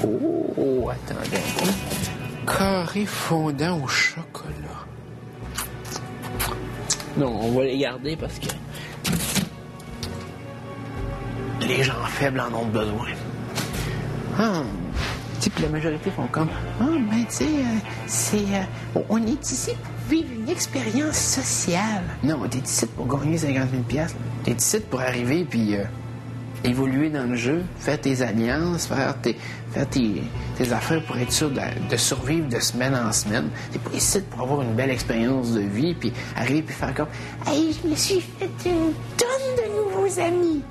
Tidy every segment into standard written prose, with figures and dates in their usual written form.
Oh, attendez. Carré fondant au chocolat. Non, on va les garder parce que les gens faibles en ont besoin. Tu sais, puis la majorité font comme ben tu sais, on est ici pour vivre une expérience sociale. Non, t'es ici pour gagner 50 000 $. T'es ici pour arriver puis évoluer dans le jeu, faire tes alliances, faire tes affaires pour être sûr de survivre de semaine en semaine. T'es pas ici pour avoir une belle expérience de vie puis arriver puis faire comme hey, je me suis fait une tonne de nouveaux amis.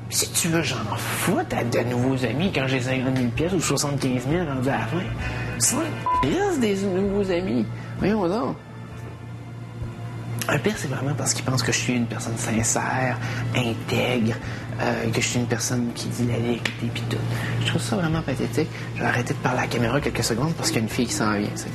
Si tu veux, j'en foutre à de nouveaux amis quand j'ai 50 000 $ ou 75 000 rendus à la fin. Ça reste des nouveaux amis. Voyons donc. Le pire, c'est vraiment parce qu'ils pensent que je suis une personne sincère, intègre, que je suis une personne qui dit la vérité pis tout. Je trouve ça vraiment pathétique. Je vais arrêter de parler à la caméra quelques secondes parce qu'il y a une fille qui s'en vient. T'sais.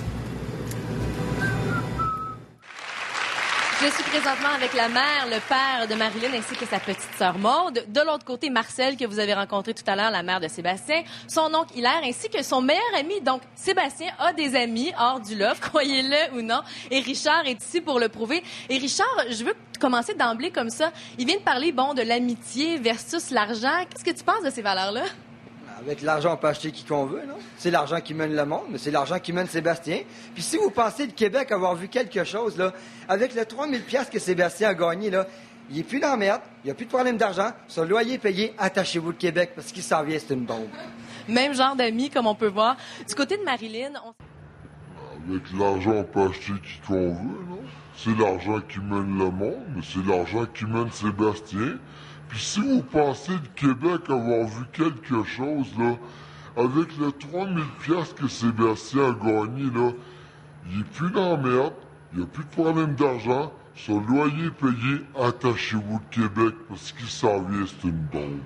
Je suis présentement avec la mère, le père de Marilyn ainsi que sa petite sœur Maude. De l'autre côté, Marcel, que vous avez rencontré tout à l'heure, la mère de Sébastien, son oncle Hilaire ainsi que son meilleur ami. Donc, Sébastien a des amis hors du love, croyez-le ou non. Et Richard est ici pour le prouver. Et Richard, je veux commencer d'emblée comme ça. Il vient de parler, de l'amitié versus l'argent. Qu'est-ce que tu penses de ces valeurs-là? Avec l'argent, on peut acheter qui qu'on veut, non? C'est l'argent qui mène le monde, mais c'est l'argent qui mène Sébastien. Puis si vous pensez de Québec avoir vu quelque chose, là, avec le 3 000 $ que Sébastien a gagné, là, il est plus dans la merde, il n'y a plus de problème d'argent, son loyer est payé, attachez-vous de Québec, parce qu'il s'en vient, c'est une bombe. Même genre d'amis, comme on peut voir. Du côté de Marilyn, Avec l'argent, on peut acheter qui qu'on veut, non? C'est l'argent qui mène le monde, mais c'est l'argent qui mène Sébastien. Puis si vous pensez de Québec avoir vu quelque chose, là, avec le 3 000 $ que Sébastien a gagné, là, il est plus dans la merde, il n'y a plus de problème d'argent, son loyer est payé, attachez-vous de Québec parce qu'il s'en vient, c'est une bombe.